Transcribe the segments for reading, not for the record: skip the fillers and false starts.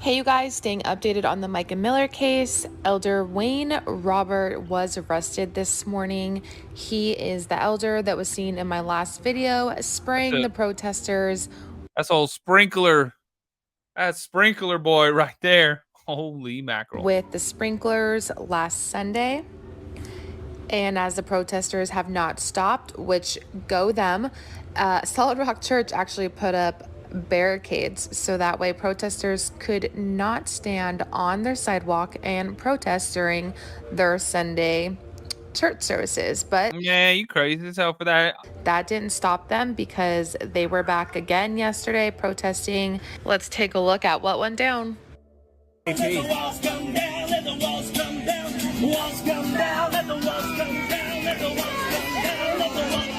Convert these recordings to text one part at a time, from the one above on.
Hey you guys, staying updated on the Mica Miller case. Elder Wayne Robert was arrested this morning. He is the elder that was seen in my last video spraying the protesters. That's old Sprinkler. That's Sprinkler boy right there. Holy mackerel. With the sprinklers last Sunday. And as the protesters have not stopped, which go them, Solid Rock Church actually put up barricades so that way protesters could not stand on their sidewalk and protest during their Sunday church services. But yeah, you crazy as hell for that. That didn't stop them because they were back again yesterday protesting. Let's take a look at what went down. Let the walls come down, let the walls come down, walls come down, let the walls come down, let the walls come down, let the walls come down.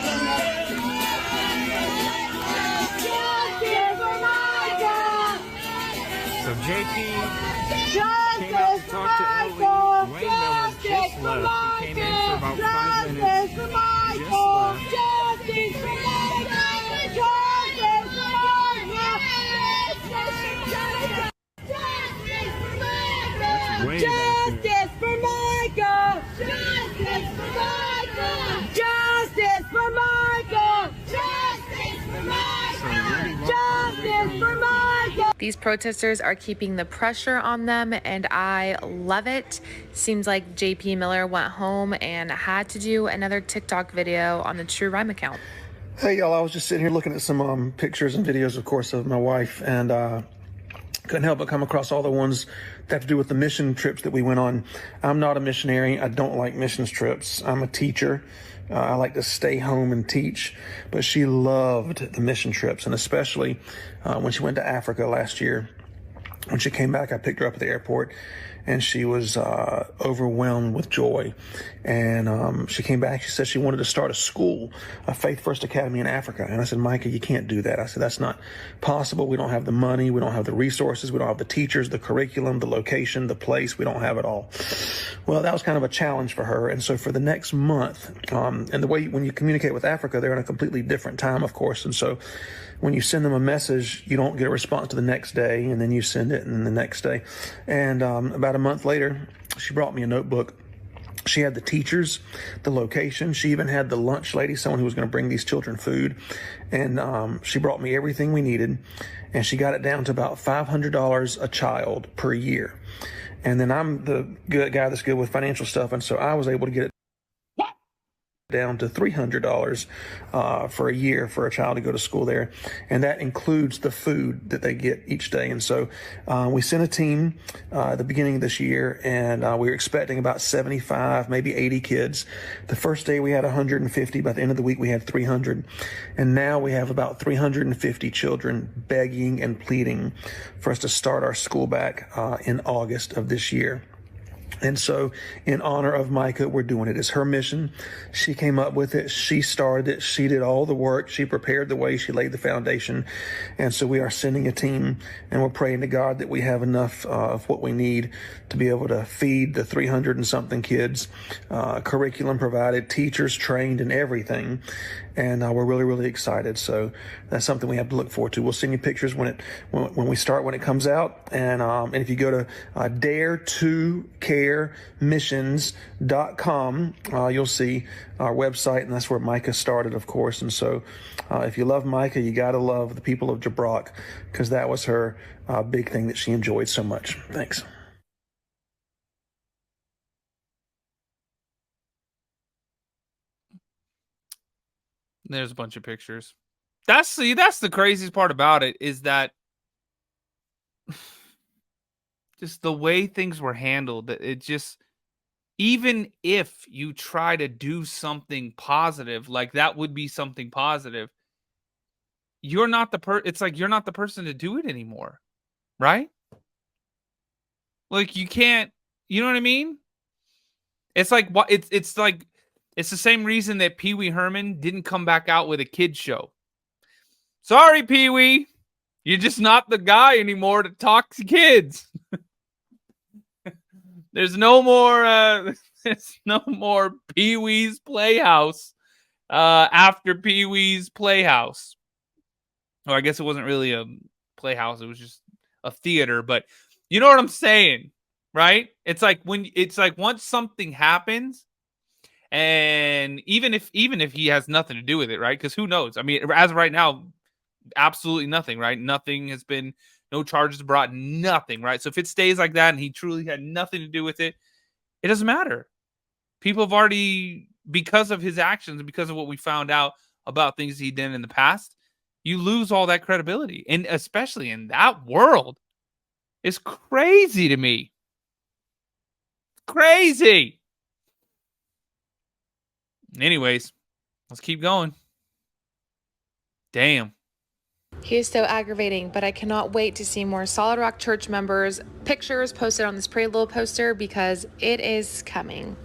So JP came out to talk to Ellie. Wayne Miller just left. He came in for about 5 minutes. Just left. Justice for Mica! Justice for Mica! Justice for Mica! Justice for Mica! Justice for Mica! These protesters are keeping the pressure on them, and I love it. Seems like JP Miller went home and had to do another TikTok video on the True Rhyme account. Hey, y'all, I was just sitting here looking at some pictures and videos, of course, of my wife, and couldn't help but come across all the ones that have to do with the mission trips that we went on. I'm not a missionary. I don't like missions trips. I'm a teacher. I like to stay home and teach, but she loved the mission trips, and especially when she went to Africa last year. When she came back, I picked her up at the airport, and she was overwhelmed with joy. And she came back. She said she wanted to start a school, a Faith First Academy in Africa. And I said, Micah, you can't do that. I said, that's not possible. We don't have the money. We don't have the resources. We don't have the teachers, the curriculum, the location, the place. We don't have it all. Well, that was kind of a challenge for her. And so for the next month, and the way when you communicate with Africa, they're in a completely different time, of course. And so when you send them a message, you don't get a response to the next day, and then you send it, and then the next day. And about a month later, she brought me a notebook. She had the teachers, the location. She even had the lunch lady, someone who was going to bring these children food. And she brought me everything we needed, and she got it down to about $500 a child per year. And then I'm the good guy that's good with financial stuff, and so I was able to get it down to $300 for a year for a child to go to school there. And that includes the food that they get each day. And so we sent a team at the beginning of this year, and we were expecting about 75, maybe 80 kids. The first day we had 150. By the end of the week, we had 300. And now we have about 350 children begging and pleading for us to start our school back in August of this year. And so in honor of Mica, we're doing it. It's her mission. She came up with it. She started it. She did all the work. She prepared the way. She laid the foundation. And so we are sending a team, and we're praying to God that we have enough of what we need to be able to feed the 300 and something kids, curriculum provided, teachers trained, and everything. And we're really, really excited. So that's something we have to look forward to. We'll send you pictures when it comes out. And if you go to dare2caremissions.com, you'll see our website, and that's where Mica started, of course. And so if you love Mica, you got to love the people of Jabbrock, because that was her big thing that she enjoyed so much. Thanks. There's a bunch of pictures. That's the craziest part about it, is that just the way things were handled. It just, even if you try to do something positive, like that would be something positive, you're not it's like you're not the person to do it anymore, right? Like you can't, you know what I mean? It's like what it's like it's the same reason that Pee Wee Herman didn't come back out with a kids show. Sorry, Pee Wee, you're just not the guy anymore to talk to kids. There's no more Pee Wee's Playhouse after Pee Wee's Playhouse. Or I guess it wasn't really a playhouse, it was just a theater, but You know what I'm saying, right? It's like once something happens, and even if he has nothing to do with it, right? Because who knows? I mean, as of right now, absolutely nothing, right? Nothing has been, no charges brought, nothing, right? So if it stays like that and he truly had nothing to do with it, it doesn't matter. People have already, because of his actions and because of what we found out about things he did in the past, you lose all that credibility. And especially in that world, it's crazy to me. Crazy. Anyways, let's keep going. Damn. He is so aggravating, but I cannot wait to see more Solid Rock Church members' pictures posted on this pretty little poster because it is coming.